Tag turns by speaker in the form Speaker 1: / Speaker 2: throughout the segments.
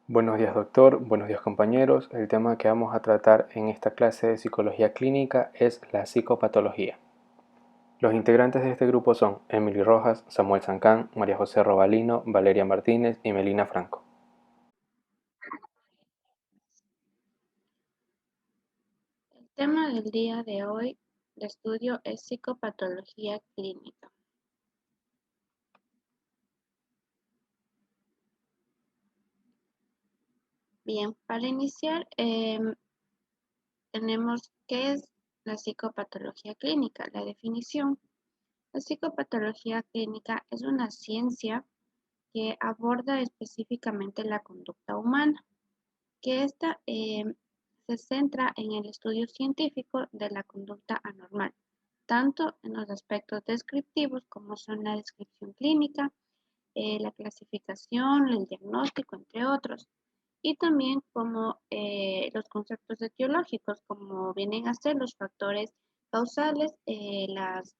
Speaker 1: Buenos días, doctor. Buenos días, compañeros. El tema que vamos a tratar en esta clase de psicología clínica es la psicopatología. Los integrantes de este grupo son Emily Rojas, Samuel Sancán, María José Robalino, Valeria Martínez y Melina Franco.
Speaker 2: El tema del día de hoy de estudio es psicopatología clínica. Bien, para iniciar tenemos qué es la psicopatología clínica. La definición: la psicopatología clínica es una ciencia que aborda específicamente la conducta humana, que ésta se centra en el estudio científico de la conducta anormal, tanto en los aspectos descriptivos como son la descripción clínica, la clasificación, el diagnóstico, entre otros, y también como los conceptos etiológicos, como vienen a ser los factores causales, las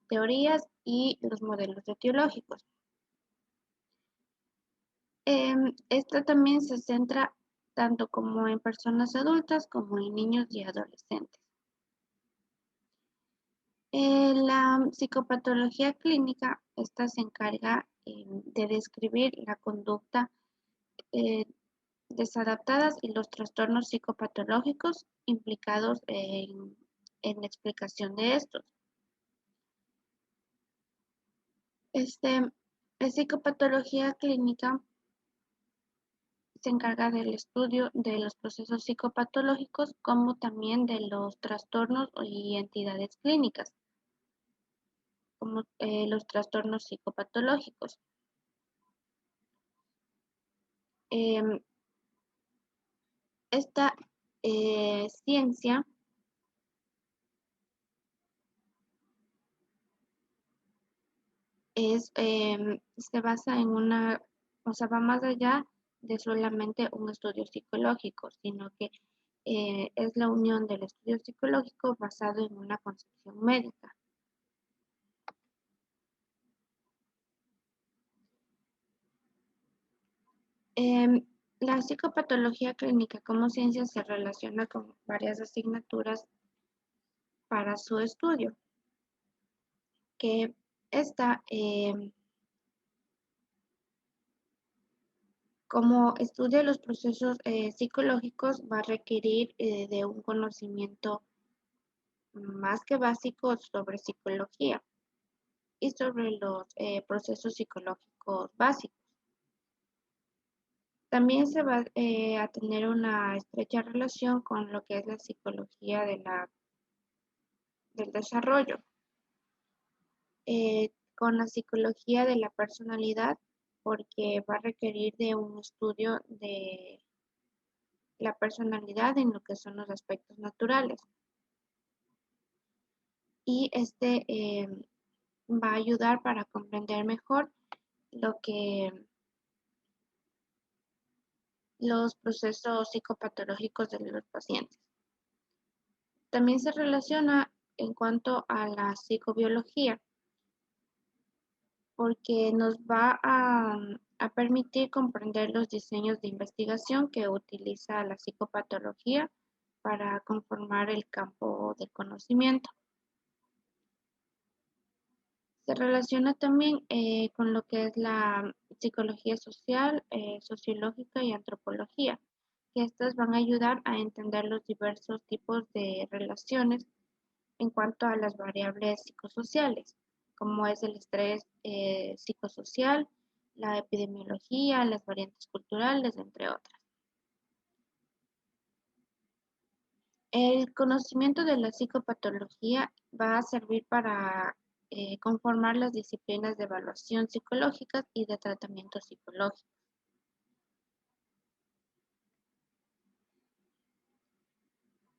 Speaker 2: teorías y los modelos etiológicos. Esta también se centra tanto como en personas adultas como en niños y adolescentes. La psicopatología clínica, esta se encarga de describir la conducta eh, desadaptadas y los trastornos psicopatológicos implicados en la explicación de estos. La psicopatología clínica se encarga del estudio de los procesos psicopatológicos como también de los trastornos y entidades clínicas, como los trastornos psicopatológicos. Em, esta ciencia se basa en o sea, va más allá de solamente un estudio psicológico, sino que es la unión del estudio psicológico basado en una concepción médica. Em, la psicopatología clínica como ciencia se relaciona con varias asignaturas para su estudio, que esta, como estudia los procesos psicológicos, va a requerir de un conocimiento más que básico sobre psicología y sobre los procesos psicológicos básicos. También se va a tener una estrecha relación con lo que es la psicología del desarrollo, con la psicología de la personalidad, porque va a requerir de un estudio de la personalidad en lo que son los aspectos naturales. Y va a ayudar para comprender mejor lo que los procesos psicopatológicos de los pacientes. También se relaciona en cuanto a la psicobiología, porque nos va a permitir comprender los diseños de investigación que utiliza la psicopatología para conformar el campo del conocimiento. Se relaciona también con lo que es la psicología social, sociológica y antropología, que estas van a ayudar a entender los diversos tipos de relaciones en cuanto a las variables psicosociales, como es el estrés psicosocial, la epidemiología, las variantes culturales, entre otras. El conocimiento de la psicopatología va a servir para conformar las disciplinas de evaluación psicológica y de tratamiento psicológico.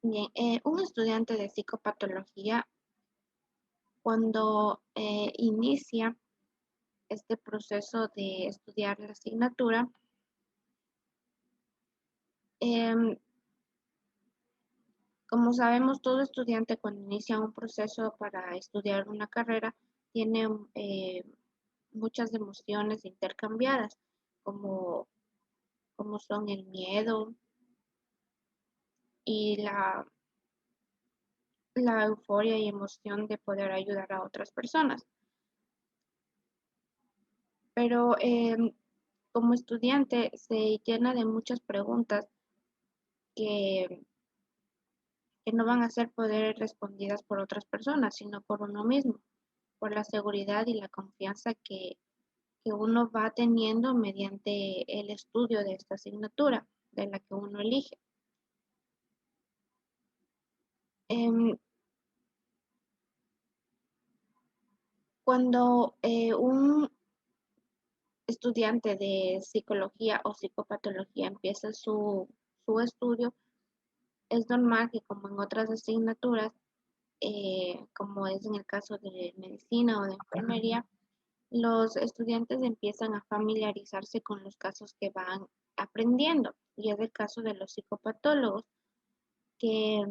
Speaker 2: Bien, un estudiante de psicopatología, cuando inicia este proceso de estudiar la asignatura, em, como sabemos, todo estudiante cuando inicia un proceso para estudiar una carrera tiene muchas emociones intercambiadas, como como son el miedo y la euforia y emoción de poder ayudar a otras personas. Pero como estudiante se llena de muchas preguntas que, que no van a ser poder respondidas por otras personas, sino por uno mismo, por la seguridad y la confianza que uno va teniendo mediante el estudio de esta asignatura, de la que uno elige. Em, Cuando un estudiante de psicología o psicopatología empieza su estudio, es normal que como en otras asignaturas, como es en el caso de medicina o de enfermería, los estudiantes empiezan a familiarizarse con los casos que van aprendiendo. Y es el caso de los psicopatólogos, que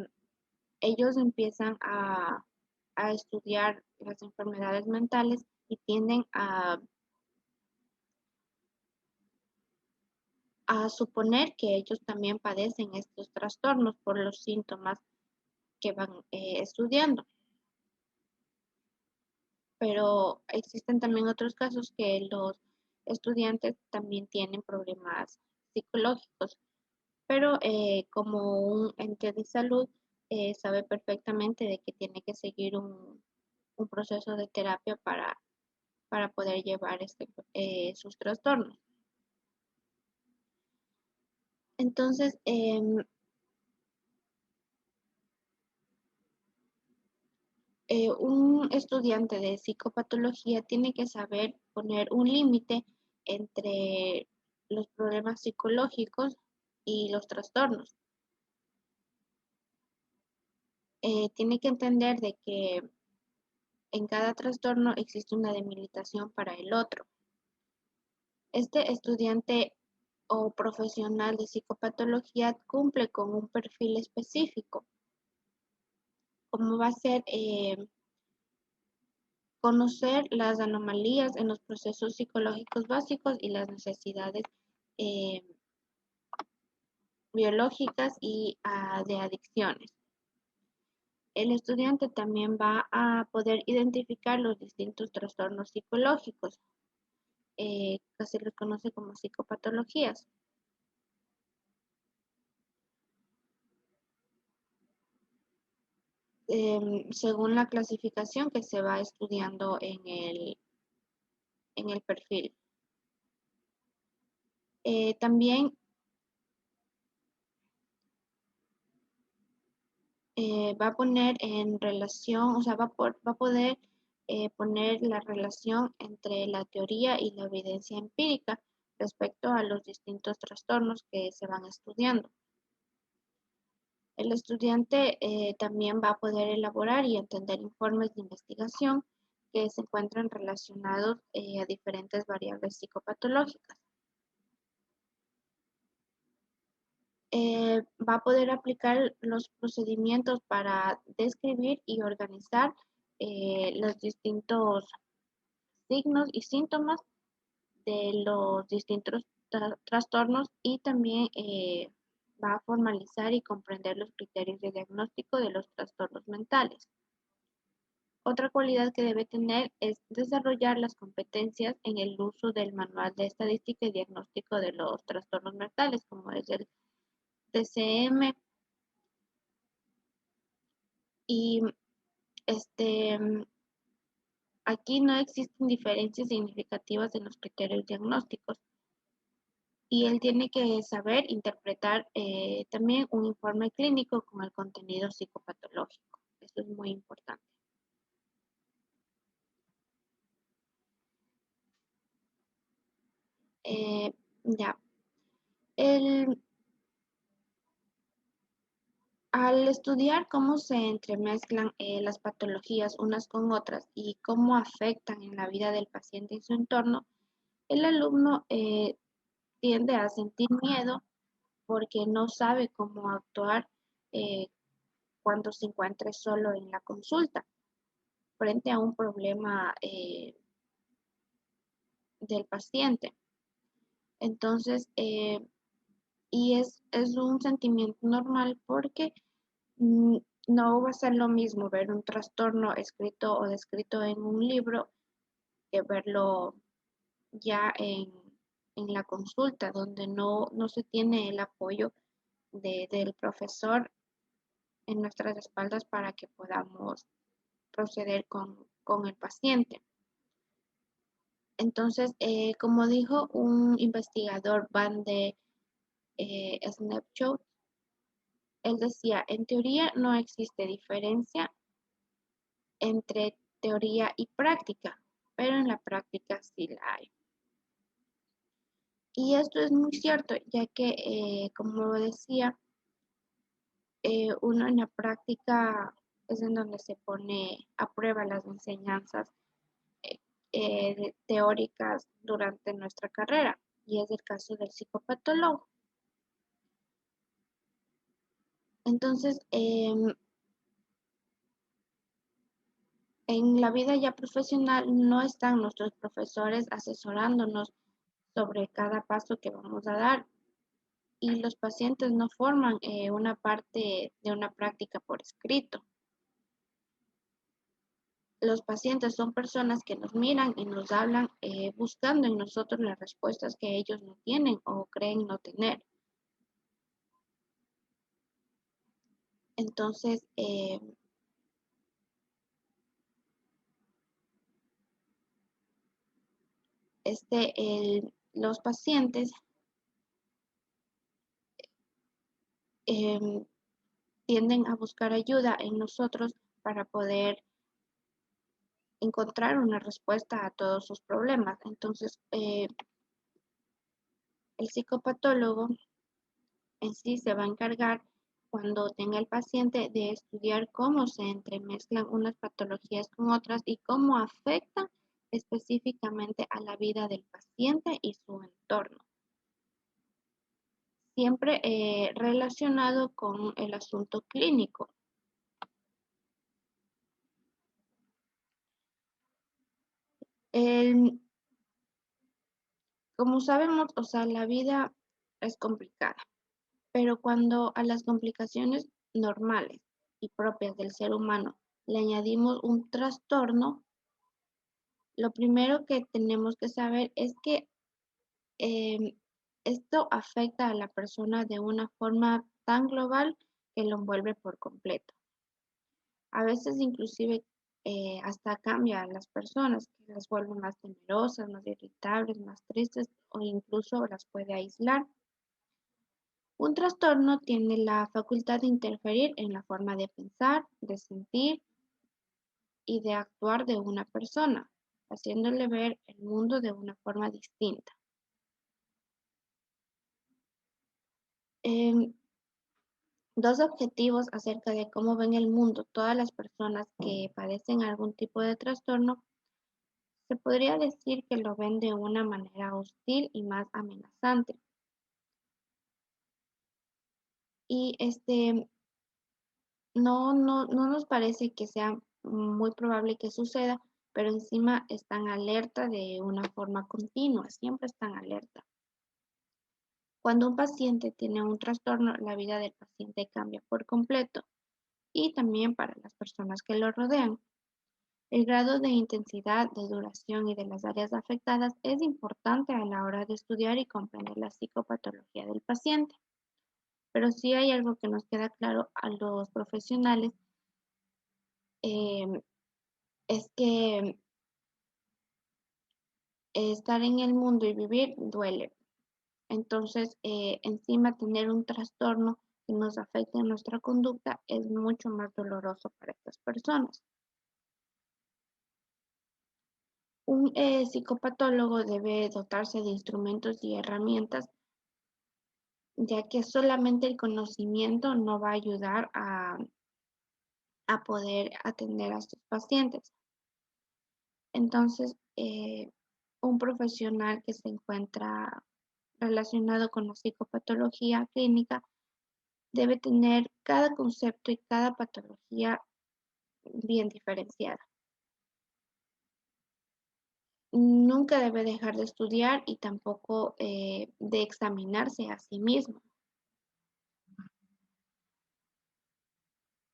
Speaker 2: ellos empiezan a estudiar las enfermedades mentales y tienden a suponer que ellos también padecen estos trastornos por los síntomas que van estudiando. Pero existen también otros casos que los estudiantes también tienen problemas psicológicos, pero como un ente de salud sabe perfectamente de que tiene que seguir un proceso de terapia para poder llevar sus trastornos. Entonces, un estudiante de psicopatología tiene que saber poner un límite entre los problemas psicológicos y los trastornos. Tiene que entender de que en cada trastorno existe una debilitación para el otro. Este estudiante o profesional de psicopatología cumple con un perfil específico, como va a ser conocer las anomalías en los procesos psicológicos básicos y las necesidades eh, biológicas y de adicciones. El estudiante también va a poder identificar los distintos trastornos psicológicos, que se les conoce como psicopatologías. Según la clasificación que se va estudiando en el perfil. También va a poner en relación, o sea, va a poder poner la relación entre la teoría y la evidencia empírica respecto a los distintos trastornos que se van estudiando. El estudiante también va a poder elaborar y entender informes de investigación que se encuentran relacionados a diferentes variables psicopatológicas. Va a poder aplicar los procedimientos para describir y organizar los distintos signos y síntomas de los distintos trastornos y también va a formalizar y comprender los criterios de diagnóstico de los trastornos mentales. Otra cualidad que debe tener es desarrollar las competencias en el uso del manual de estadística y diagnóstico de los trastornos mentales, como es el TCM. Y este, aquí no existen diferencias significativas en los criterios diagnósticos y él tiene que saber interpretar también un informe clínico con el contenido psicopatológico. Esto es muy importante. Ya, el, al estudiar cómo se entremezclan las patologías unas con otras y cómo afectan en la vida del paciente y su entorno, el alumno tiende a sentir miedo porque no sabe cómo actuar eh, cuando se encuentre solo en la consulta frente a un problema del paciente. Entonces, y es un sentimiento normal porque mm, no va a ser lo mismo ver un trastorno escrito o descrito en un libro que verlo ya en la consulta, donde no se tiene el apoyo del profesor en nuestras espaldas para que podamos proceder con el paciente. Entonces, como dijo un investigador, Van de Snapshot, él decía, en teoría no existe diferencia entre teoría y práctica, pero en la práctica sí la hay. Y esto es muy cierto, ya que, como decía, uno en la práctica es en donde se pone a prueba las enseñanzas eh, teóricas durante nuestra carrera, y es el caso del psicopatólogo. Entonces, en la vida ya profesional no están nuestros profesores asesorándonos sobre cada paso que vamos a dar, y los pacientes no forman una parte de una práctica por escrito. Los pacientes son personas que nos miran y nos hablan buscando en nosotros las respuestas que ellos no tienen o creen no tener. Entonces, los pacientes em, tienden a buscar ayuda en nosotros para poder encontrar una respuesta a todos sus problemas. Entonces, el psicopatólogo en sí se va a encargar, cuando tenga el paciente, de estudiar cómo se entremezclan unas patologías con otras y cómo afectan específicamente a la vida del paciente y su entorno, siempre relacionado con el asunto clínico. El- Como sabemos, o sea, la vida es complicada, pero cuando a las complicaciones normales y propias del ser humano le añadimos un trastorno, lo primero que tenemos que saber es que em, esto afecta a la persona de una forma tan global que lo envuelve por completo. A veces inclusive hasta cambia a las personas, que las vuelve más temerosas, más irritables, más tristes, o incluso las puede aislar. Un trastorno tiene la facultad de interferir en la forma de pensar, de sentir y de actuar de una persona, haciéndole ver el mundo de una forma distinta. Em, Dos objetivos acerca de cómo ven el mundo todas las personas que padecen algún tipo de trastorno. Se podría decir que lo ven de una manera hostil y más amenazante. Y no nos parece que sea muy probable que suceda, pero encima están alerta de una forma continua, siempre están alerta. Cuando un paciente tiene un trastorno, la vida del paciente cambia por completo, y también para las personas que lo rodean. El grado de intensidad, de duración y de las áreas afectadas es importante a la hora de estudiar y comprender la psicopatología del paciente. Pero sí hay algo que nos queda claro a los profesionales, eh, es que estar en el mundo y vivir duele. Entonces, encima tener un trastorno que nos afecte en nuestra conducta es mucho más doloroso para estas personas. Un psicopatólogo debe dotarse de instrumentos y herramientas, ya que solamente el conocimiento no va a ayudar a poder atender a estos pacientes. Entonces, un profesional que se encuentra relacionado con la psicopatología clínica debe tener cada concepto y cada patología bien diferenciada. Nunca debe dejar de estudiar y tampoco de examinarse a sí mismo.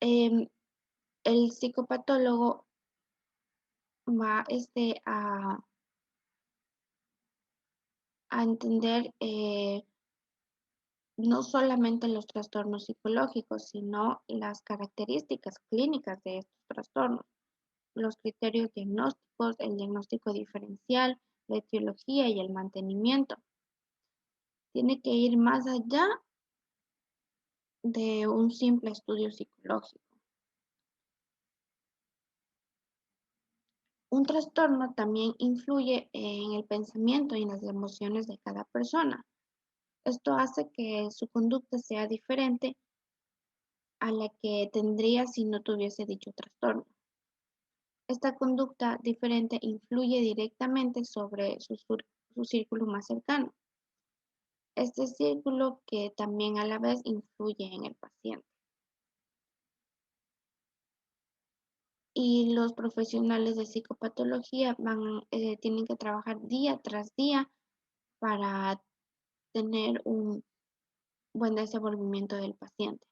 Speaker 2: Em, el psicopatólogo va a entender no solamente los trastornos psicológicos, sino las características clínicas de estos trastornos, los criterios diagnósticos, el diagnóstico diferencial, la etiología y el mantenimiento. Tiene que ir más allá de un simple estudio psicológico. Un trastorno también influye en el pensamiento y en las emociones de cada persona. Esto hace que su conducta sea diferente a la que tendría si no tuviese dicho trastorno. Esta conducta diferente influye directamente sobre su círculo más cercano. Este círculo que también a la vez influye en el paciente. Y los profesionales de psicopatología tienen que trabajar día tras día para tener un buen desenvolvimiento del paciente.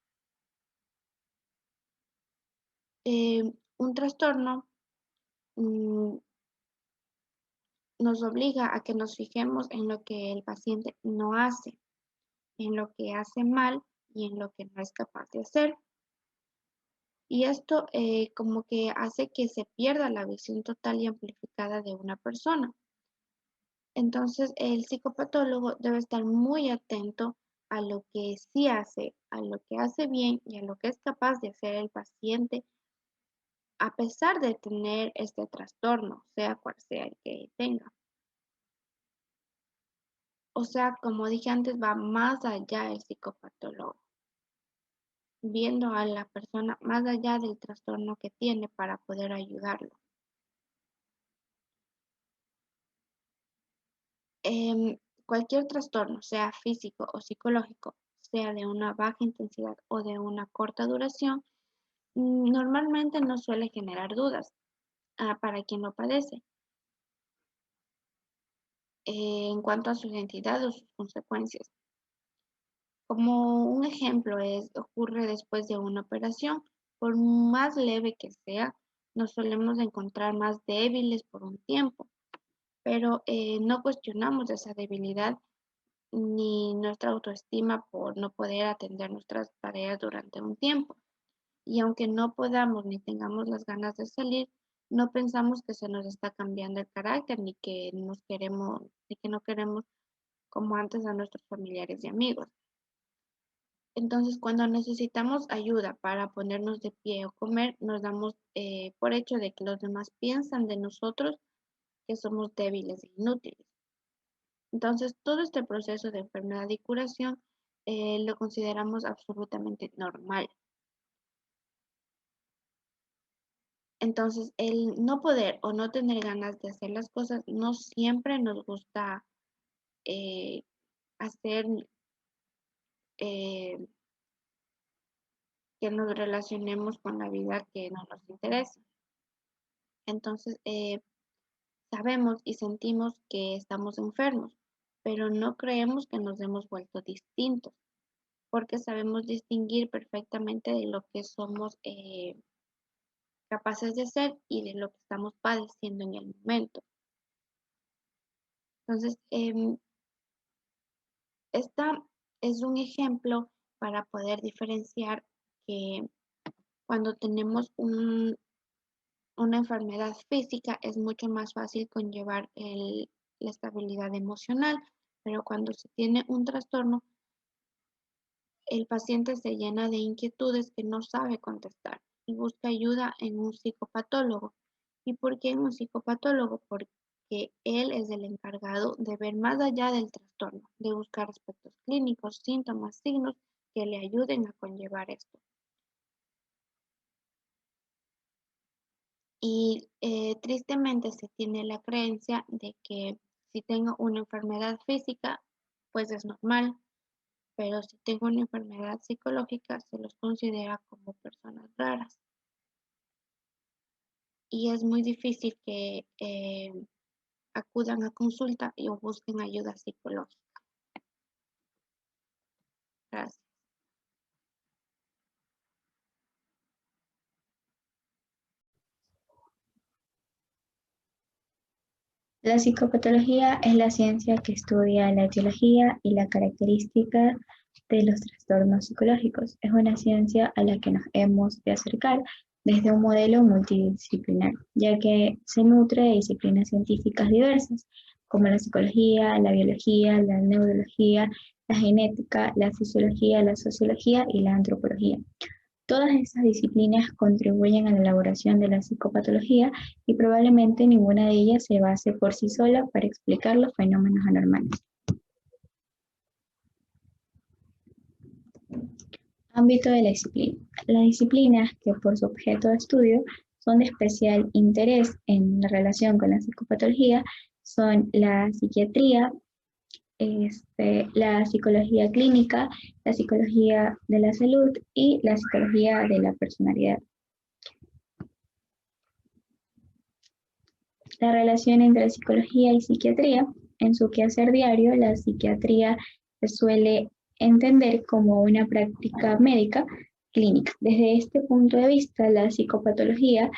Speaker 2: Un trastorno mm, nos obliga a que nos fijemos en lo que el paciente no hace, en lo que hace mal y en lo que no es capaz de hacer. Y esto como que hace que se pierda la visión total y amplificada de una persona. Entonces, el psicopatólogo debe estar muy atento a lo que sí hace, a lo que hace bien y a lo que es capaz de hacer el paciente a pesar de tener este trastorno, sea cual sea el que tenga. O sea, como dije antes, va más allá el psicopatólogo, viendo a la persona más allá del trastorno que tiene para poder ayudarlo. Cualquier trastorno, sea físico o psicológico, sea de una baja intensidad o de una corta duración, normalmente no suele generar dudas para quien lo padece en cuanto a su identidad o sus consecuencias. Como un ejemplo ocurre después de una operación, por más leve que sea, nos solemos encontrar más débiles por un tiempo, pero no cuestionamos esa debilidad ni nuestra autoestima por no poder atender nuestras tareas durante un tiempo. Y aunque no podamos ni tengamos las ganas de salir, no pensamos que se nos está cambiando el carácter ni que no queremos como antes a nuestros familiares y amigos. Entonces, cuando necesitamos ayuda para ponernos de pie o comer, nos damos por hecho de que los demás piensan de nosotros que somos débiles e inútiles. Entonces, todo este proceso de enfermedad y curación lo consideramos absolutamente normal. Entonces, el no poder o no tener ganas de hacer las cosas no siempre nos gusta eh, hacer eh, que nos relacionemos con la vida que no nos interesa. Entonces, sabemos y sentimos que estamos enfermos, pero no creemos que nos hemos vuelto distintos, porque sabemos distinguir perfectamente de lo que somos capaces de hacer y de lo que estamos padeciendo en el momento. Entonces, esta es un ejemplo para poder diferenciar que cuando tenemos una enfermedad física es mucho más fácil conllevar la estabilidad emocional, pero cuando se tiene un trastorno, el paciente se llena de inquietudes que no sabe contestar y busca ayuda en un psicopatólogo. ¿Y por qué en un psicopatólogo? Porque él es el encargado de ver más allá del trastorno, de buscar aspectos clínicos, síntomas, signos que le ayuden a conllevar esto. Y tristemente se tiene la creencia de que si tengo una enfermedad física, pues es normal, pero si tengo una enfermedad psicológica, se los considera como personas raras. Y es muy difícil que acudan a consulta o busquen ayuda psicológica. Gracias.
Speaker 3: La psicopatología es la ciencia que estudia la etiología y la característica de los trastornos psicológicos. Es una ciencia a la que nos hemos de acercar desde un modelo multidisciplinar, ya que se nutre de disciplinas científicas diversas, como la psicología, la biología, la neurología, la genética, la fisiología, la sociología y la antropología. Todas estas disciplinas contribuyen a la elaboración de la psicopatología y probablemente ninguna de ellas se base por sí sola para explicar los fenómenos anormales. Ámbito de la disciplina. Las disciplinas que por su objeto de estudio son de especial interés en la relación con la psicopatología son la psiquiatría, la psicología clínica, la psicología de la salud y la psicología de la personalidad. La relación entre psicología y psiquiatría. En su quehacer diario, la psiquiatría se suele entender como una práctica médica clínica. Desde este punto de vista, la psicopatología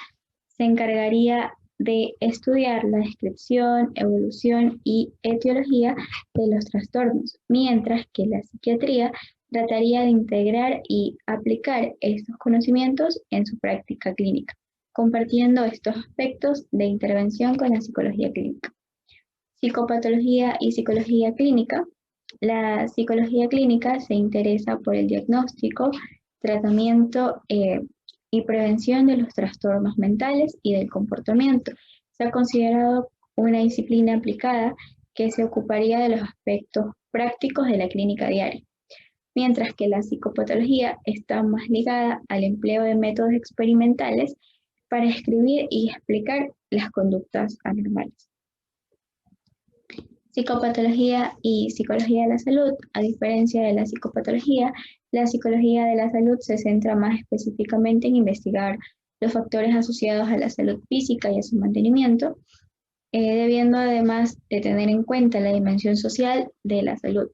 Speaker 3: se encargaría de estudiar la descripción, evolución y etiología de los trastornos, mientras que la psiquiatría trataría de integrar y aplicar estos conocimientos en su práctica clínica, compartiendo estos aspectos de intervención con la psicología clínica. Psicopatología y psicología clínica. La psicología clínica se interesa por el diagnóstico, tratamiento y prevención de los trastornos mentales y del comportamiento. Se ha considerado una disciplina aplicada que se ocuparía de los aspectos prácticos de la clínica diaria, mientras que la psicopatología está más ligada al empleo de métodos experimentales para describir y explicar las conductas anormales. Psicopatología y psicología de la salud. A diferencia de la psicología de la salud se centra más específicamente en investigar los factores asociados a la salud física y a su mantenimiento, debiendo además de tener en cuenta la dimensión social de la salud.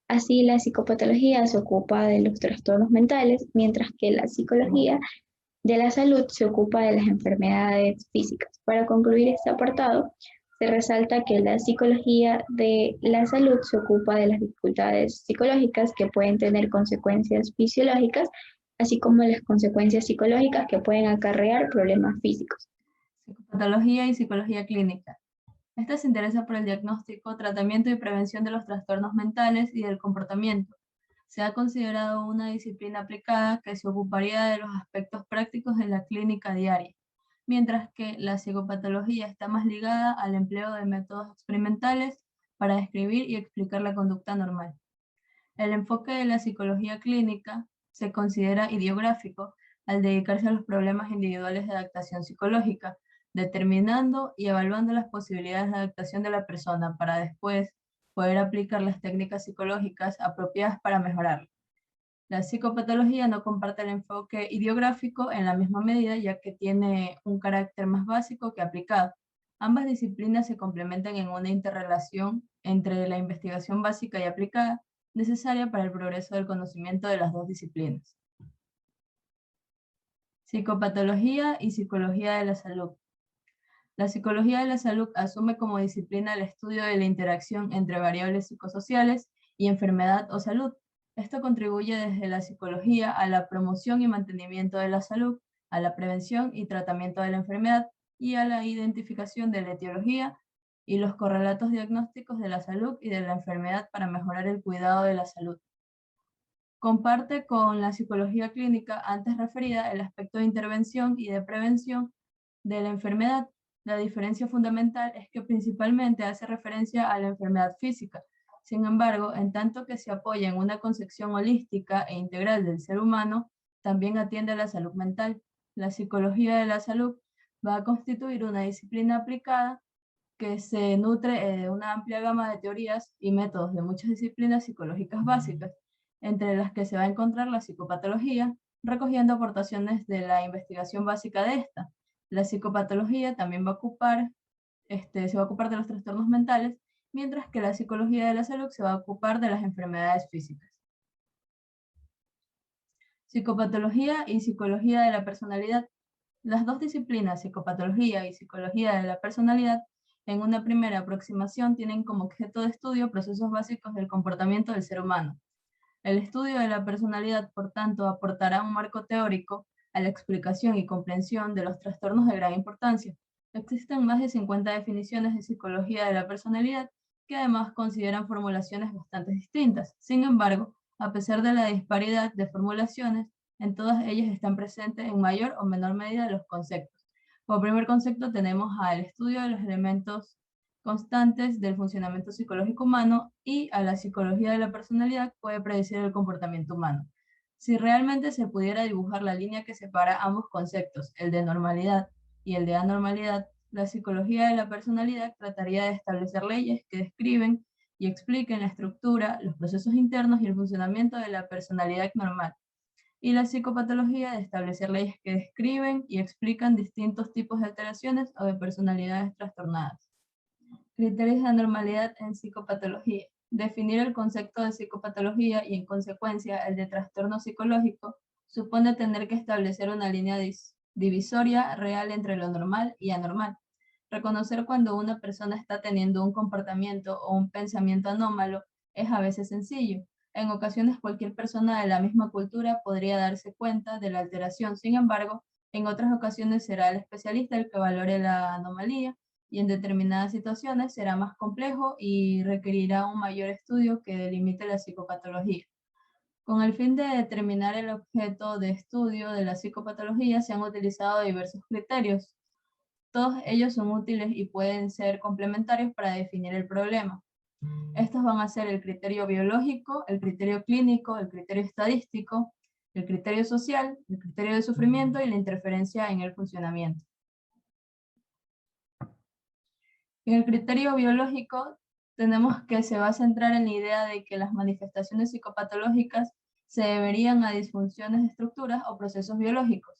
Speaker 3: Así, la psicopatología se ocupa de los trastornos mentales, mientras que la psicología de la salud se ocupa de las enfermedades físicas. Para concluir este apartado, se resalta que la psicología de la salud se ocupa de las dificultades psicológicas que pueden tener consecuencias fisiológicas, así como las consecuencias psicológicas que pueden acarrear problemas físicos.
Speaker 4: Psicopatología y psicología clínica. Esta se interesa por el diagnóstico, tratamiento y prevención de los trastornos mentales y del comportamiento. Se ha considerado una disciplina aplicada que se ocuparía de los aspectos prácticos de la clínica diaria, mientras que la psicopatología está más ligada al empleo de métodos experimentales para describir y explicar la conducta normal. El enfoque de la psicología clínica se considera ideográfico al dedicarse a los problemas individuales de adaptación psicológica, determinando y evaluando las posibilidades de adaptación de la persona para después poder aplicar las técnicas psicológicas apropiadas para mejorarlo. La psicopatología no comparte el enfoque ideográfico en la misma medida, ya que tiene un carácter más básico que aplicado. Ambas disciplinas se complementan en una interrelación entre la investigación básica y aplicada, necesaria para el progreso del conocimiento de las dos disciplinas. Psicopatología y psicología de la salud. La psicología de la salud asume como disciplina el estudio de la interacción entre variables psicosociales y enfermedad o salud. Esto contribuye desde la psicología a la promoción y mantenimiento de la salud, a la prevención y tratamiento de la enfermedad y a la identificación de la etiología y los correlatos diagnósticos de la salud y de la enfermedad para mejorar el cuidado de la salud. Comparte con la psicología clínica antes referida el aspecto de intervención y de prevención de la enfermedad. La diferencia fundamental es que principalmente hace referencia a la enfermedad física. Sin embargo, en tanto que se apoya en una concepción holística e integral del ser humano, también atiende a la salud mental. La psicología de la salud va a constituir una disciplina aplicada que se nutre de una amplia gama de teorías y métodos de muchas disciplinas psicológicas básicas, entre las que se va a encontrar la psicopatología, recogiendo aportaciones de la investigación básica de esta. La psicopatología también se va a ocupar de los trastornos mentales, mientras que la psicología de la salud se va a ocupar de las enfermedades físicas. Psicopatología y psicología de la personalidad. Las dos disciplinas, psicopatología y psicología de la personalidad, En una primera aproximación tienen como objeto de estudio procesos básicos del comportamiento del ser humano. El estudio de la personalidad, por tanto, aportará un marco teórico a la explicación y comprensión de los trastornos de gran importancia. Existen más de 50 definiciones de psicología de la personalidad que además consideran formulaciones bastante distintas. Sin embargo, a pesar de la disparidad de formulaciones, en todas ellas están presentes en mayor o menor medida los conceptos. Como primer concepto tenemos al estudio de los elementos constantes del funcionamiento psicológico humano y a la psicología de la personalidad puede predecir el comportamiento humano. Si realmente se pudiera dibujar la línea que separa ambos conceptos, el de normalidad y el de anormalidad, la psicología de la personalidad trataría de establecer leyes que describen y expliquen la estructura, los procesos internos y el funcionamiento de la personalidad normal. Y la psicopatología de establecer leyes que describen y explican distintos tipos de alteraciones o de personalidades trastornadas. Criterios de anormalidad en psicopatología. Definir el concepto de psicopatología y en consecuencia el de trastorno psicológico supone tener que establecer una línea divisoria real entre lo normal y anormal. Reconocer cuando una persona está teniendo un comportamiento o un pensamiento anómalo es a veces sencillo. En ocasiones cualquier persona de la misma cultura podría darse cuenta de la alteración. Sin embargo, en otras ocasiones será el especialista el que valore la anomalía y en determinadas situaciones será más complejo y requerirá un mayor estudio que delimite la psicopatología. Con el fin de determinar el objeto de estudio de la psicopatología se han utilizado diversos criterios. Todos ellos son útiles y pueden ser complementarios para definir el problema. Estos van a ser el criterio biológico, el criterio clínico, el criterio estadístico, el criterio social, el criterio de sufrimiento y la interferencia en el funcionamiento. En el criterio biológico tenemos que se va a centrar en la idea de que las manifestaciones psicopatológicas se deberían a disfunciones de estructuras o procesos biológicos.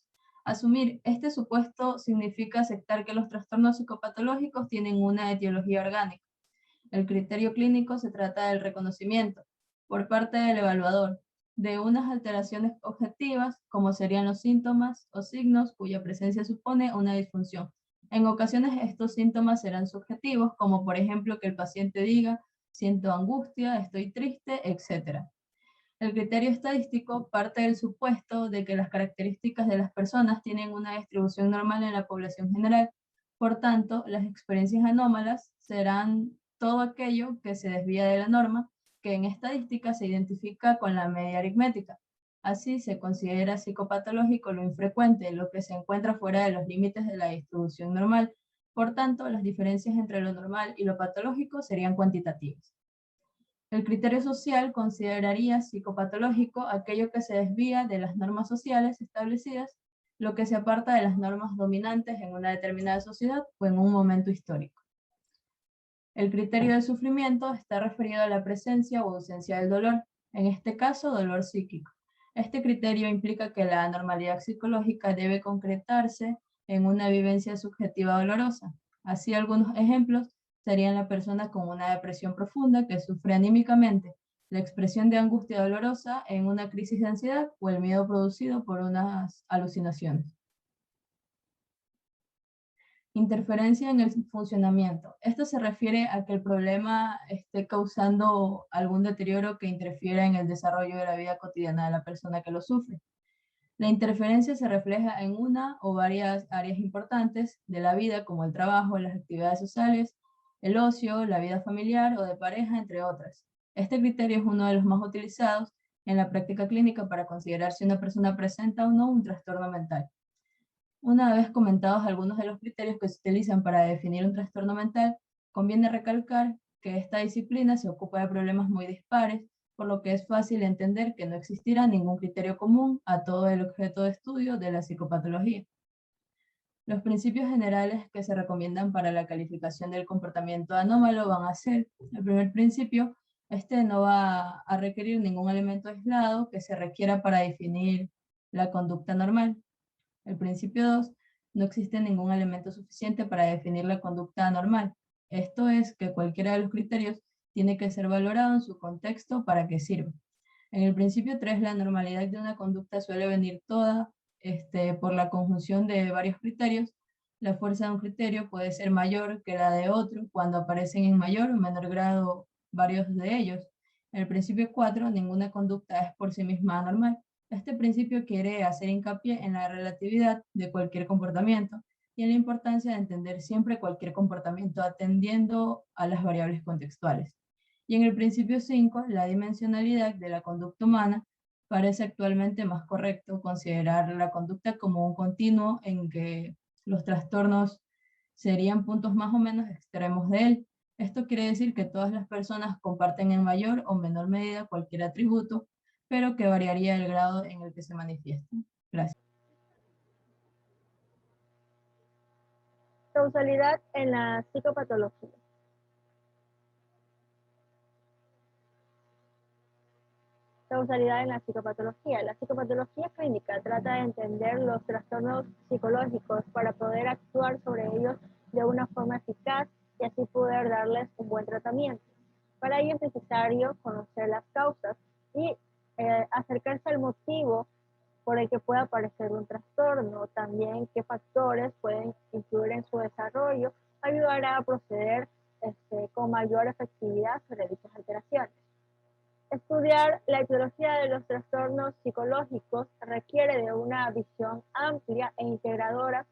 Speaker 4: Asumir este supuesto significa aceptar que los trastornos psicopatológicos tienen una etiología orgánica. El criterio clínico se trata del reconocimiento, por parte del evaluador, de unas alteraciones objetivas, como serían los síntomas o signos cuya presencia supone una disfunción. En ocasiones estos síntomas serán subjetivos, como por ejemplo que el paciente diga, siento angustia, estoy triste, etc. El criterio estadístico parte del supuesto de que las características de las personas tienen una distribución normal en la población general. Por tanto, las experiencias anómalas serán todo aquello que se desvía de la norma, que en estadística se identifica con la media aritmética. Así se considera psicopatológico lo infrecuente, lo que se encuentra fuera de los límites de la distribución normal. Por tanto, las diferencias entre lo normal y lo patológico serían cuantitativas. El criterio social consideraría psicopatológico aquello que se desvía de las normas sociales establecidas, lo que se aparta de las normas dominantes en una determinada sociedad o en un momento histórico. El criterio de sufrimiento está referido a la presencia o ausencia del dolor, en este caso dolor psíquico. Este criterio implica que la anormalidad psicológica debe concretarse en una vivencia subjetiva dolorosa. Así, algunos ejemplos serían la persona con una depresión profunda que sufre anímicamente, la expresión de angustia dolorosa en una crisis de ansiedad o el miedo producido por unas alucinaciones. Interferencia en el funcionamiento. Esto se refiere a que el problema esté causando algún deterioro que interfiera en el desarrollo de la vida cotidiana de la persona que lo sufre. La interferencia se refleja en una o varias áreas importantes de la vida, como el trabajo, las actividades sociales, el ocio, la vida familiar o de pareja, entre otras. Este criterio es uno de los más utilizados en la práctica clínica para considerar si una persona presenta o no un trastorno mental. Una vez comentados algunos de los criterios que se utilizan para definir un trastorno mental, conviene recalcar que esta disciplina se ocupa de problemas muy dispares, por lo que es fácil entender que no existirá ningún criterio común a todo el objeto de estudio de la psicopatología. Los principios generales que se recomiendan para la calificación del comportamiento anómalo van a ser, el primer principio, no va a requerir ningún elemento aislado que se requiera para definir la conducta normal. El principio 2, no existe ningún elemento suficiente para definir la conducta anormal. Esto es que cualquiera de los criterios tiene que ser valorado en su contexto para que sirva. En el principio 3, la normalidad de una conducta suele venir toda por la conjunción de varios criterios. La fuerza de un criterio puede ser mayor que la de otro cuando aparecen en mayor o menor grado varios de ellos. En el principio 4, ninguna conducta es por sí misma anormal. Este principio quiere hacer hincapié en la relatividad de cualquier comportamiento y en la importancia de entender siempre cualquier comportamiento atendiendo a las variables contextuales. Y en el principio 5, la dimensionalidad de la conducta humana, parece actualmente más correcto considerar la conducta como un continuo en que los trastornos serían puntos más o menos extremos de él. Esto quiere decir que todas las personas comparten en mayor o menor medida cualquier atributo, pero que variaría el grado en el que se manifiestan. Gracias.
Speaker 5: Causalidad en la psicopatología. Causalidad en la psicopatología. La psicopatología clínica trata de entender los trastornos psicológicos para poder actuar sobre ellos de una forma eficaz y así poder darles un buen tratamiento. Para ello es necesario conocer las causas y acercarse al motivo por el que pueda aparecer un trastorno, también qué factores pueden influir en su desarrollo, ayudará a proceder con mayor efectividad sobre dichas alteraciones. Estudiar la etiología de los trastornos psicológicos requiere de una visión amplia e integradora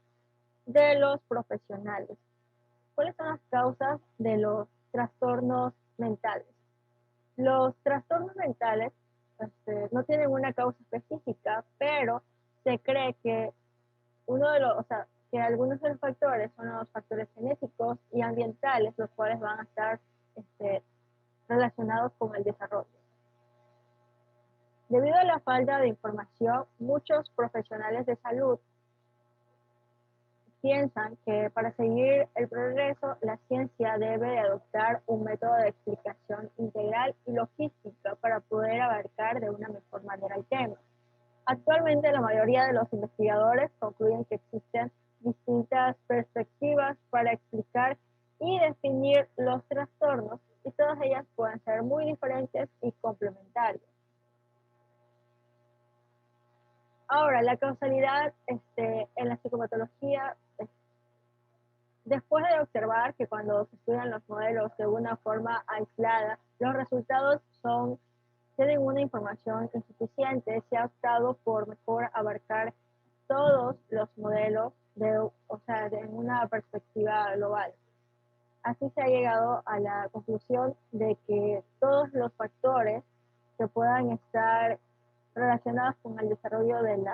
Speaker 5: de los profesionales. ¿Cuáles son las causas de los trastornos mentales? Los trastornos mentales no tienen una causa específica, pero se cree que que algunos de los factores son los factores genéticos y ambientales, los cuales van a estar relacionados con el desarrollo. Debido a la falta de información, muchos profesionales de salud piensan que para seguir el progreso, la ciencia debe de adoptar un método de explicación integral y logística para poder abarcar de una mejor manera el tema. Actualmente, la mayoría de los investigadores concluyen que existen distintas perspectivas para explicar y definir los trastornos y todas ellas pueden ser muy diferentes y complementarias. Ahora, la causalidad en la psicopatología, después de observar que cuando se estudian los modelos de una forma aislada, los resultados tienen una información insuficiente, se ha optado por mejor abarcar todos los modelos de una perspectiva global. Así se ha llegado a la conclusión de que todos los factores que puedan estar relacionadas con el desarrollo del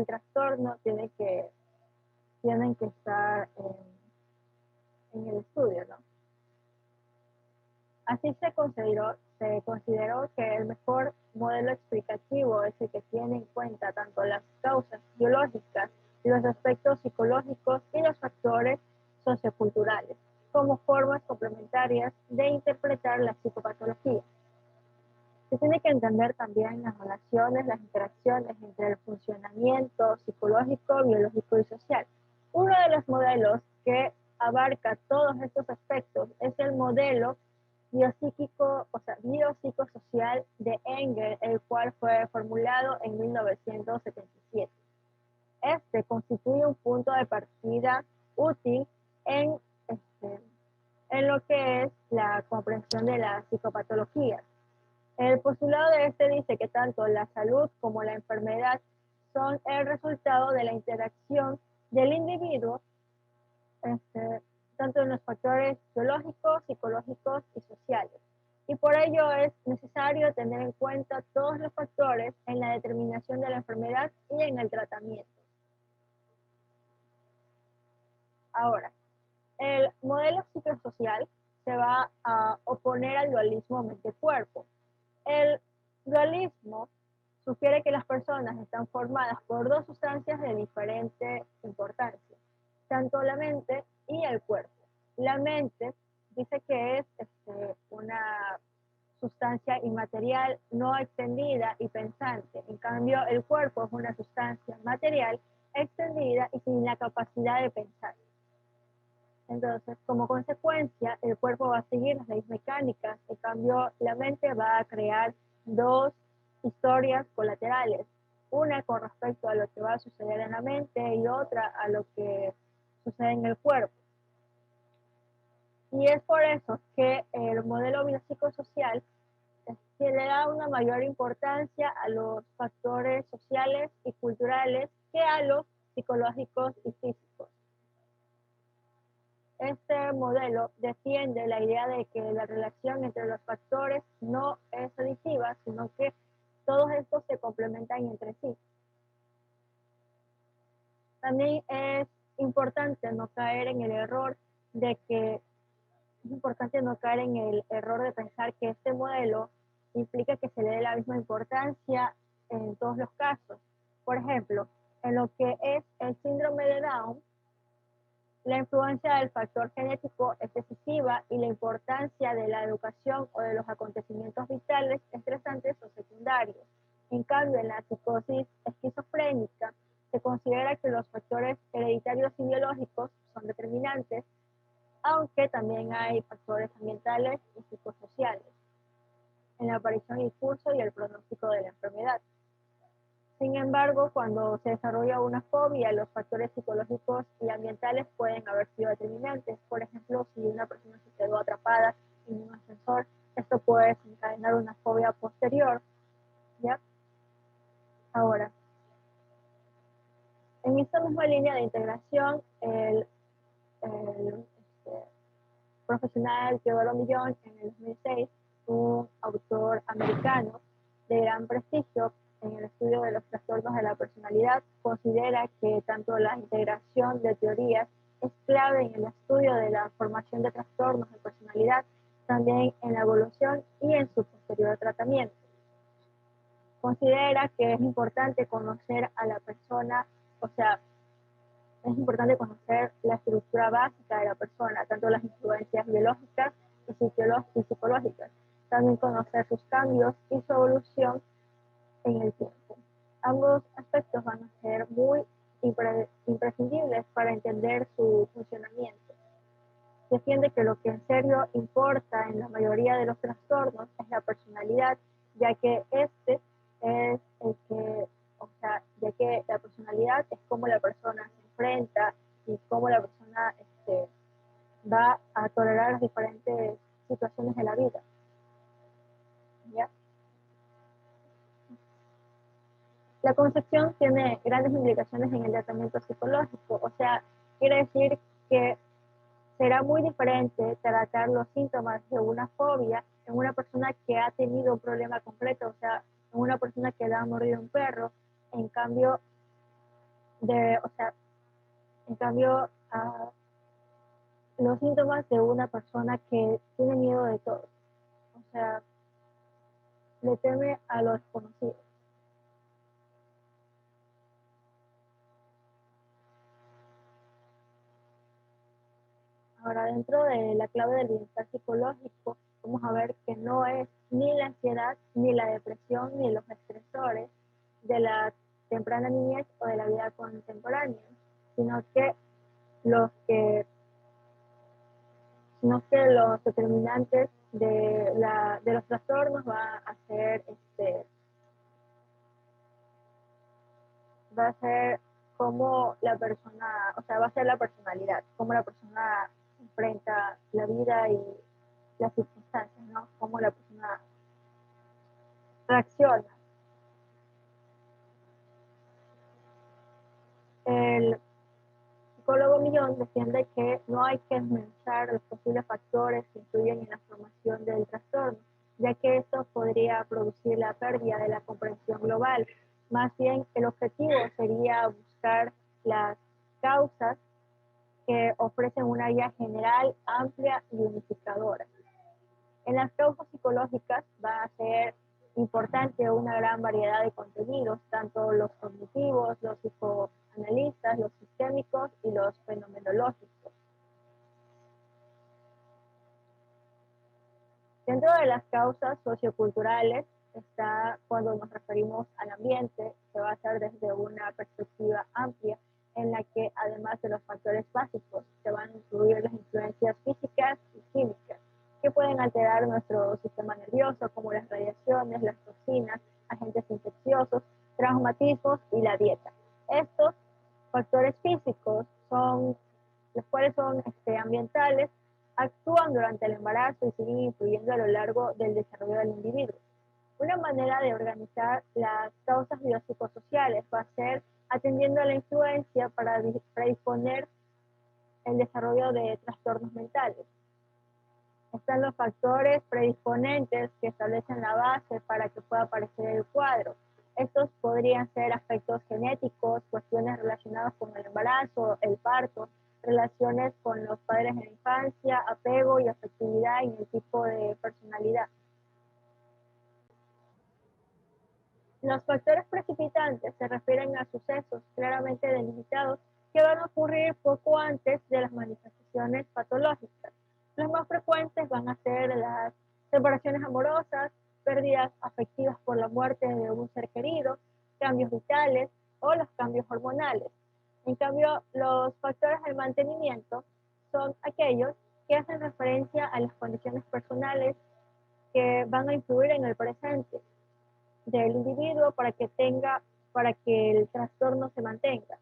Speaker 5: trastorno tienen que estar en el estudio, ¿no? Así se consideró que el mejor modelo explicativo es el que tiene en cuenta tanto las causas biológicas, los aspectos psicológicos y los factores socioculturales como formas complementarias de interpretar la psicopatología. Se tiene que entender también las relaciones, las interacciones entre el funcionamiento psicológico, biológico y social. Uno de los modelos que abarca todos estos aspectos es el modelo biopsicosocial de Engel, el cual fue formulado en 1977. Este constituye un punto de partida útil en lo que es la comprensión de la psicopatología. El postulado de este dice que tanto la salud como la enfermedad son el resultado de la interacción del individuo, tanto en los factores biológicos, psicológicos y sociales. Y por ello es necesario tener en cuenta todos los factores en la determinación de la enfermedad y en el tratamiento. Ahora, el modelo psicosocial se va a oponer al dualismo mente-cuerpo. El dualismo sugiere que las personas están formadas por dos sustancias de diferente importancia, tanto la mente y el cuerpo. La mente dice que es una sustancia inmaterial, no extendida y pensante. En cambio, el cuerpo es una sustancia material, extendida y sin la capacidad de pensar. Entonces, como consecuencia, el cuerpo va a seguir las leyes mecánicas, en cambio, la mente va a crear dos historias colaterales. una con respecto a lo que va a suceder en la mente y otra a lo que sucede en el cuerpo. Y es por eso que el modelo biopsicosocial se le da una mayor importancia a los factores sociales y culturales que a los psicológicos y físicos. Este modelo defiende la idea de que la relación entre los factores no es aditiva, sino que todos estos se complementan entre sí. También es importante no caer en el error de pensar que este modelo implica que se le dé la misma importancia en todos los casos. Por ejemplo, en lo que es el síndrome de Down, la influencia del factor genético es decisiva y la importancia de la educación o de los acontecimientos vitales estresantes o secundarios. En cambio, en la psicosis esquizofrénica se considera que los factores hereditarios y biológicos son determinantes, aunque también hay factores ambientales y psicosociales en la aparición y curso y el pronóstico de la enfermedad. Sin embargo, cuando se desarrolla una fobia, los factores psicológicos y ambientales pueden haber sido determinantes. Por ejemplo, si una persona se quedó atrapada en un ascensor, esto puede desencadenar una fobia posterior, ¿ya? Ahora, en esta misma línea de integración, el profesional Teodoro Millón, en el 2006, un autor americano de gran prestigio en el estudio de los trastornos de la personalidad, considera que tanto la integración de teorías es clave en el estudio de la formación de trastornos de personalidad, también en la evolución y en su posterior tratamiento. Considera que es importante conocer a la persona, o sea, es importante conocer la estructura básica de la persona, tanto las influencias biológicas y psicológicas, también conocer sus cambios y su evolución en el tiempo. Ambos aspectos van a ser muy imprescindibles para entender su funcionamiento. Defiende que lo que en serio importa en la mayoría de los trastornos es la personalidad, ya que ya que la personalidad es cómo la persona se enfrenta y cómo la persona va a tolerar las diferentes situaciones de la vida. ¿Ya? La concepción tiene grandes implicaciones en el tratamiento psicológico, o sea, quiere decir que será muy diferente tratar los síntomas de una fobia en una persona que ha tenido un problema concreto, o sea, en una persona que le ha mordido un perro, en cambio, los síntomas de una persona que tiene miedo de todo, o sea, le teme a lo desconocido. Ahora, dentro de la clave del bienestar psicológico, vamos a ver que no es ni la ansiedad, ni la depresión, ni los estresores de la temprana niñez o de la vida contemporánea, sino que los determinantes de los trastornos va a ser cómo la persona, o sea, va a ser la personalidad, cómo la persona enfrenta la vida y las circunstancias, ¿no? Cómo la persona reacciona. El psicólogo Millón defiende que no hay que desmenuzar los posibles factores que influyen en la formación del trastorno, ya que esto podría producir la pérdida de la comprensión global. Más bien, el objetivo sería buscar las causas que ofrecen una guía general, amplia y unificadora. En las causas psicológicas va a ser importante una gran variedad de contenidos, tanto los cognitivos, los psicoanalistas, los sistémicos y los fenomenológicos. Dentro de las causas socioculturales está cuando nos referimos al ambiente, que va a ser desde una perspectiva amplia, en la que además de los factores básicos se van a incluir las influencias físicas y químicas que pueden alterar nuestro sistema nervioso, como las radiaciones, las toxinas, agentes infecciosos, traumatismos y la dieta. Estos factores físicos los cuales son ambientales, actúan durante el embarazo y siguen influyendo a lo largo del desarrollo del individuo. Una manera de organizar las causas biopsicosociales va a ser atendiendo a la influencia para predisponer el desarrollo de trastornos mentales. Están los factores predisponentes que establecen la base para que pueda aparecer el cuadro. Estos podrían ser aspectos genéticos, cuestiones relacionadas con el embarazo, el parto, relaciones con los padres en la infancia, apego y afectividad en el tipo de personalidad. Los factores precipitantes se refieren a sucesos claramente delimitados que van a ocurrir poco antes de las manifestaciones patológicas. Los más frecuentes van a ser las separaciones amorosas, pérdidas afectivas por la muerte de un ser querido, cambios vitales o los cambios hormonales. En cambio, los factores del mantenimiento son aquellos que hacen referencia a las condiciones personales que van a influir en el presente del individuo para que el trastorno se mantenga.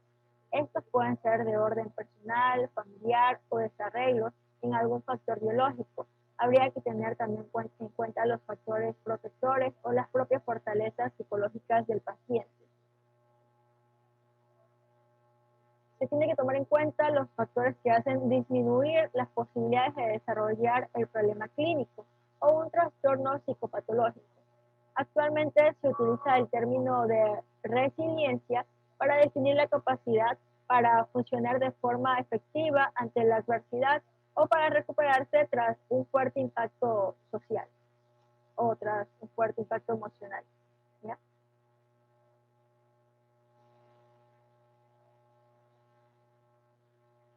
Speaker 5: Estos pueden ser de orden personal, familiar o desarreglos en algún factor biológico. Habría que tener también en cuenta los factores protectores o las propias fortalezas psicológicas del paciente. Se tiene que tomar en cuenta los factores que hacen disminuir las posibilidades de desarrollar el problema clínico o un trastorno psicopatológico. Actualmente se utiliza el término de resiliencia para definir la capacidad para funcionar de forma efectiva ante la adversidad o para recuperarse tras un fuerte impacto social o tras un fuerte impacto emocional. ¿Ya?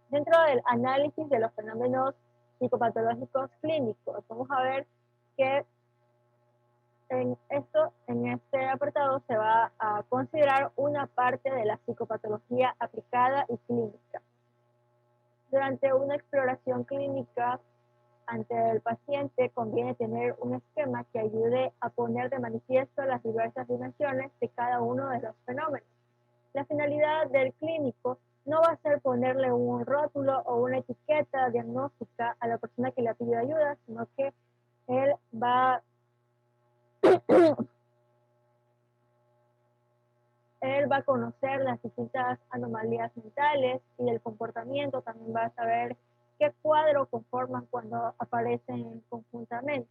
Speaker 5: Dentro del análisis de los fenómenos psicopatológicos clínicos, vamos a ver que en este apartado se va a considerar una parte de la psicopatología aplicada y clínica. Durante una exploración clínica ante el paciente conviene tener un esquema que ayude a poner de manifiesto las diversas dimensiones de cada uno de los fenómenos. La finalidad del clínico no va a ser ponerle un rótulo o una etiqueta diagnóstica a la persona que le pide ayuda, sino que él va a conocer las distintas anomalías mentales y del comportamiento, también va a saber qué cuadro conforman cuando aparecen conjuntamente.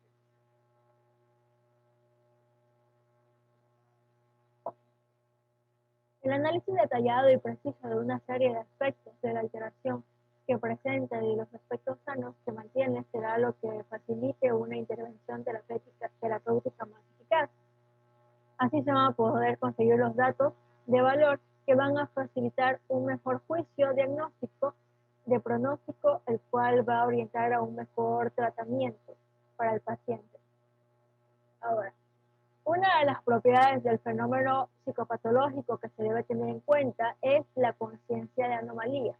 Speaker 5: El análisis detallado y preciso de una serie de aspectos de la alteración que presenta y los aspectos sanos que mantiene será lo que facilite una intervención terapéutica más eficaz. Así se van a poder conseguir los datos de valor que van a facilitar un mejor juicio diagnóstico de pronóstico, el cual va a orientar a un mejor tratamiento para el paciente. Ahora, una de las propiedades del fenómeno psicopatológico que se debe tener en cuenta es la conciencia de anomalía.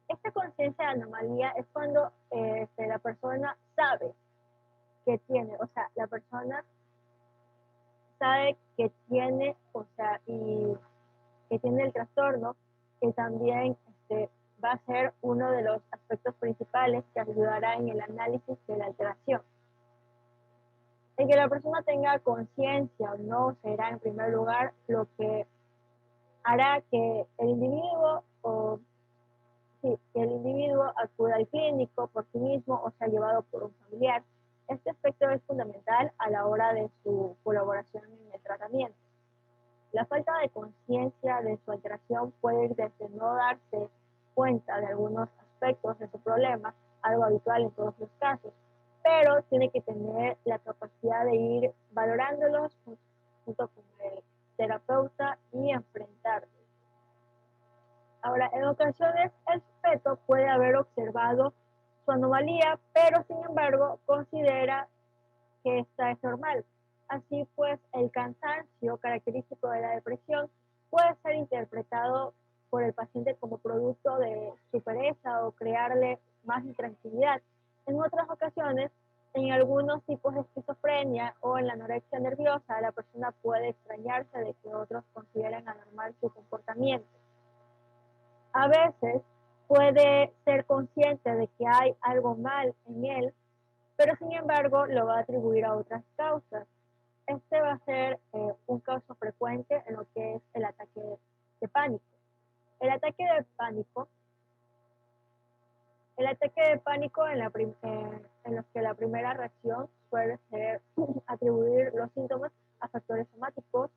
Speaker 5: Esta conciencia de anomalía es cuando la persona sabe que tiene, o sea, la persona sabe que tiene, y que tiene el trastorno, que también va a ser uno de los aspectos principales que ayudará en el análisis de la alteración. El que la persona tenga conciencia o no será en primer lugar lo que hará que el individuo acuda al clínico por sí mismo o sea llevado por un familiar. Este aspecto es fundamental a la hora de su colaboración en el tratamiento. La falta de conciencia de su alteración puede ir desde no darse cuenta de algunos aspectos de su problema, algo habitual en todos los casos, pero tiene que tener la capacidad de ir valorándolos junto con el terapeuta y enfrentarlos. Ahora, en ocasiones el sujeto puede haber observado su anomalía, pero sin embargo considera que esta es normal. Así pues, el cansancio característico de la depresión puede ser interpretado por el paciente como producto de su pereza o crearle más intranquilidad. En otras ocasiones, En algunos tipos de esquizofrenia o en la anorexia nerviosa, la persona puede extrañarse de que otros consideren anormal su comportamiento. A veces puede ser consciente de que hay algo mal en él, pero sin embargo lo va a atribuir a otras causas. Este va a ser un caso frecuente en lo que es el ataque de pánico. El ataque de pánico, en los que la primera reacción suele ser atribuir los síntomas a factores somáticos,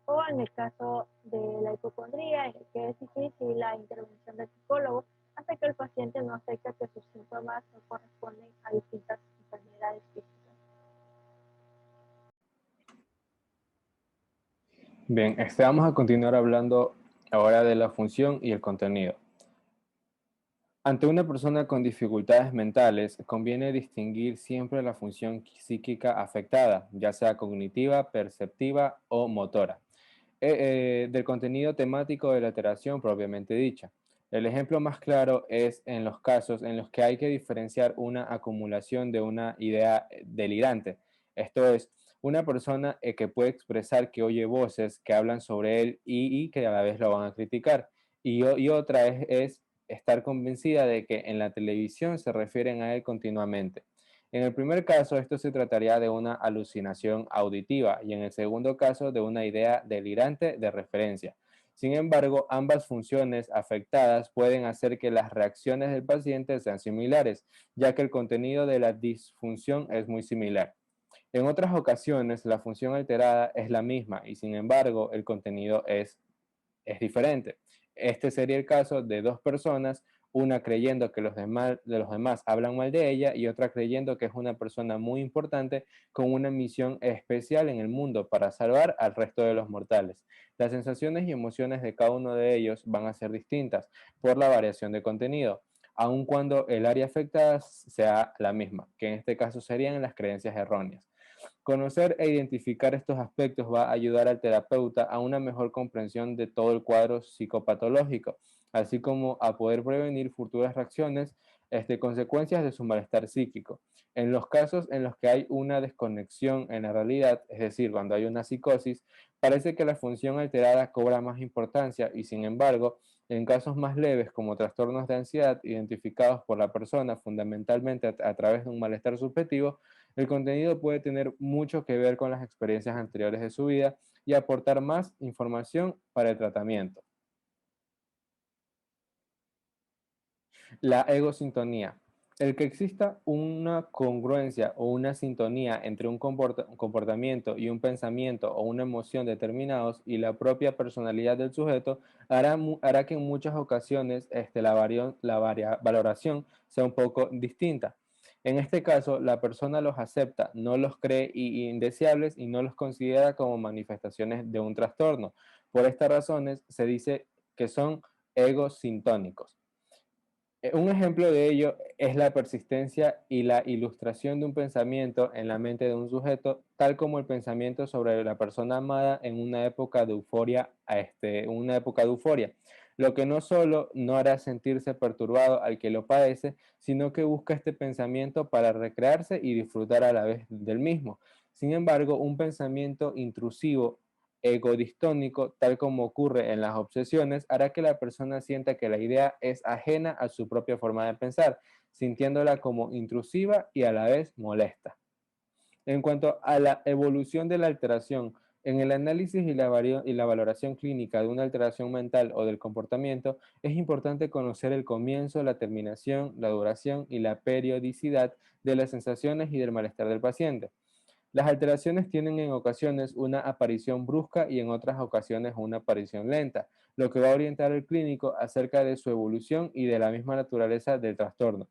Speaker 5: o en el caso de la hipocondría, en el que es difícil la intervención del psicólogo hasta que el paciente no acepta que sus síntomas no corresponden a distintas enfermedades físicas.
Speaker 1: Bien, vamos a continuar hablando ahora de la función y el contenido. Ante una persona con dificultades mentales, conviene distinguir siempre la función psíquica afectada, ya sea cognitiva, perceptiva o motora, del contenido temático de la alteración propiamente dicha. El ejemplo más claro es en los casos en los que hay que diferenciar una acumulación de una idea delirante. Esto es, una persona que puede expresar que oye voces que hablan sobre él y que a la vez lo van a criticar. Y otra es estar convencida de que en la televisión se refieren a él continuamente. En el primer caso, esto se trataría de una alucinación auditiva y en el segundo caso de una idea delirante de referencia. Sin embargo, ambas funciones afectadas pueden hacer que las reacciones del paciente sean similares, ya que el contenido de la disfunción es muy similar. En otras ocasiones, la función alterada es la misma y sin embargo, el contenido es diferente. Este sería el caso de dos personas, una creyendo que los demás hablan mal de ella y otra creyendo que es una persona muy importante con una misión especial en el mundo para salvar al resto de los mortales. Las sensaciones y emociones de cada uno de ellos van a ser distintas por la variación de contenido, aun cuando el área afectada sea la misma, que en este caso serían las creencias erróneas. Conocer e identificar estos aspectos va a ayudar al terapeuta a una mejor comprensión de todo el cuadro psicopatológico, así como a poder prevenir futuras reacciones, consecuencias de su malestar psíquico. En los casos en los que hay una desconexión en la realidad, es decir, cuando hay una psicosis, parece que la función alterada cobra más importancia y sin embargo, en casos más leves como trastornos de ansiedad identificados por la persona fundamentalmente a través de un malestar subjetivo, el contenido puede tener mucho que ver con las experiencias anteriores de su vida y aportar más información para el tratamiento. La egosintonía. El que exista una congruencia o una sintonía entre un comportamiento y un pensamiento o una emoción determinados y la propia personalidad del sujeto hará que en muchas ocasiones la valoración sea un poco distinta. En este caso, la persona los acepta, no los cree indeseables y no los considera como manifestaciones de un trastorno. Por estas razones, se dice que son egosintónicos. Un ejemplo de ello es la persistencia y la ilustración de un pensamiento en la mente de un sujeto, tal como el pensamiento sobre la persona amada en una época de euforia, lo que no solo no hará sentirse perturbado al que lo padece, sino que busca este pensamiento para recrearse y disfrutar a la vez del mismo. Sin embargo, un pensamiento intrusivo egodistónico, tal como ocurre en las obsesiones, hará que la persona sienta que la idea es ajena a su propia forma de pensar, sintiéndola como intrusiva y a la vez molesta. En cuanto a la evolución de la alteración, en el análisis y la valoración clínica de una alteración mental o del comportamiento, es importante conocer el comienzo, la terminación, la duración y la periodicidad de las sensaciones y del malestar del paciente. Las alteraciones tienen en ocasiones una aparición brusca y en otras ocasiones una aparición lenta, lo que va a orientar al clínico acerca de su evolución y de la misma naturaleza del trastorno.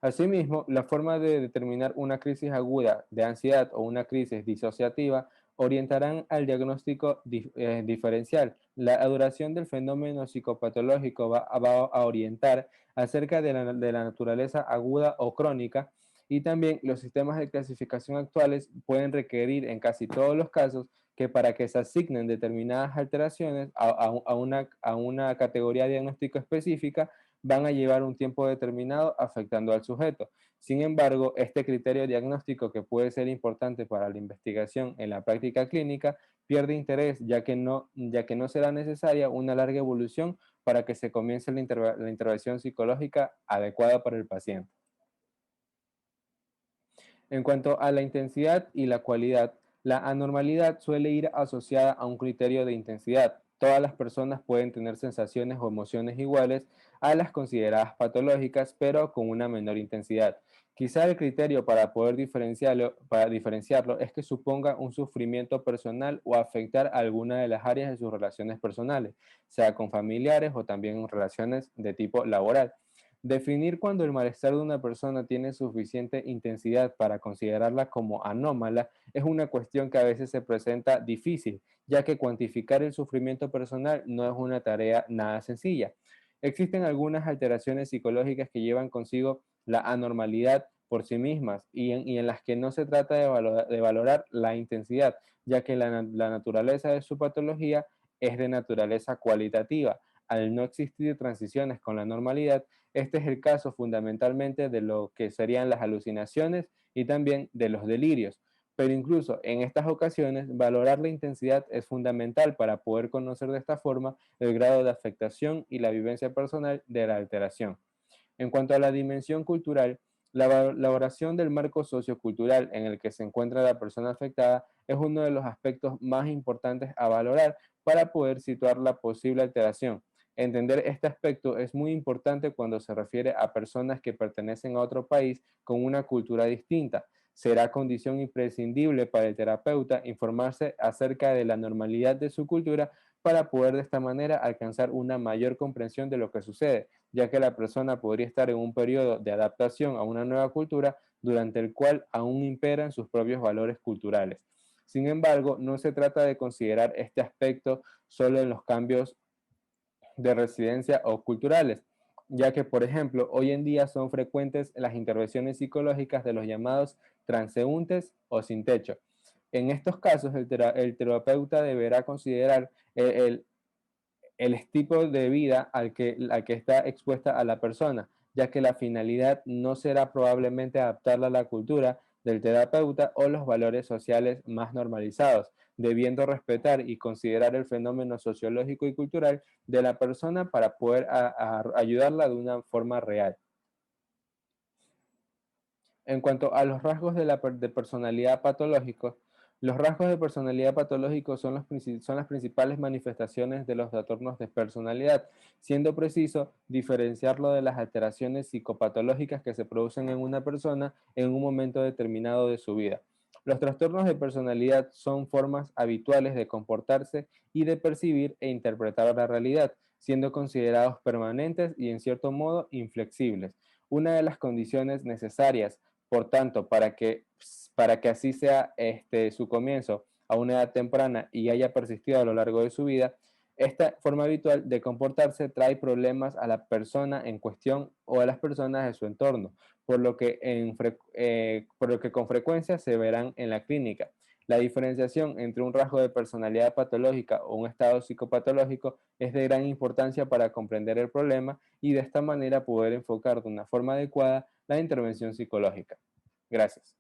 Speaker 1: Asimismo, la forma de determinar una crisis aguda de ansiedad o una crisis disociativa orientarán al diagnóstico diferencial. La duración del fenómeno psicopatológico va a orientar acerca de la naturaleza aguda o crónica, y también los sistemas de clasificación actuales pueden requerir en casi todos los casos que para que se asignen determinadas alteraciones a una categoría diagnóstica específica, van a llevar un tiempo determinado afectando al sujeto. Sin embargo, este criterio diagnóstico, que puede ser importante para la investigación en la práctica clínica, pierde interés ya que no será necesaria una larga evolución para que se comience la intervención psicológica adecuada para el paciente. En cuanto a la intensidad y la cualidad, la anormalidad suele ir asociada a un criterio de intensidad. Todas las personas pueden tener sensaciones o emociones iguales a las consideradas patológicas, pero con una menor intensidad. Quizá el criterio para poder diferenciarlo es que suponga un sufrimiento personal o afectar alguna de las áreas de sus relaciones personales, sea con familiares o también en relaciones de tipo laboral. Definir cuando el malestar de una persona tiene suficiente intensidad para considerarla como anómala es una cuestión que a veces se presenta difícil, ya que cuantificar el sufrimiento personal no es una tarea nada sencilla. Existen algunas alteraciones psicológicas que llevan consigo la anormalidad por sí mismas y en las que no se trata de valorar la intensidad, ya que la naturaleza de su patología es de naturaleza cualitativa. Al no existir transiciones con la normalidad, este es el caso fundamentalmente de lo que serían las alucinaciones y también de los delirios. Pero incluso en estas ocasiones, valorar la intensidad es fundamental para poder conocer de esta forma el grado de afectación y la vivencia personal de la alteración. En cuanto a la dimensión cultural, la elaboración del marco sociocultural en el que se encuentra la persona afectada es uno de los aspectos más importantes a valorar para poder situar la posible alteración. Entender este aspecto es muy importante cuando se refiere a personas que pertenecen a otro país con una cultura distinta. Será condición imprescindible para el terapeuta informarse acerca de la normalidad de su cultura para poder de esta manera alcanzar una mayor comprensión de lo que sucede, ya que la persona podría estar en un periodo de adaptación a una nueva cultura durante el cual aún imperan sus propios valores culturales. Sin embargo, no se trata de considerar este aspecto solo en los cambios de residencia o culturales, ya que, por ejemplo, hoy en día son frecuentes las intervenciones psicológicas de los llamados transeúntes o sin techo. En estos casos, el terapeuta deberá considerar el tipo de vida al que está expuesta a la persona, ya que la finalidad no será probablemente adaptarla a la cultura del terapeuta o los valores sociales más normalizados, debiendo respetar y considerar el fenómeno sociológico y cultural de la persona para poder ayudarla de una forma real. En cuanto a los rasgos de personalidad patológicos, los rasgos de personalidad patológicos son las principales manifestaciones de los trastornos de personalidad, siendo preciso diferenciarlo de las alteraciones psicopatológicas que se producen en una persona en un momento determinado de su vida. Los trastornos de personalidad son formas habituales de comportarse y de percibir e interpretar la realidad, siendo considerados permanentes y en cierto modo inflexibles. Una de las condiciones necesarias por tanto, para que así sea su comienzo a una edad temprana y haya persistido a lo largo de su vida, esta forma habitual de comportarse trae problemas a la persona en cuestión o a las personas de su entorno, por lo que con frecuencia se verán en la clínica. La diferenciación entre un rasgo de personalidad patológica o un estado psicopatológico es de gran importancia para comprender el problema y de esta manera poder enfocar de una forma adecuada la intervención psicológica. Gracias.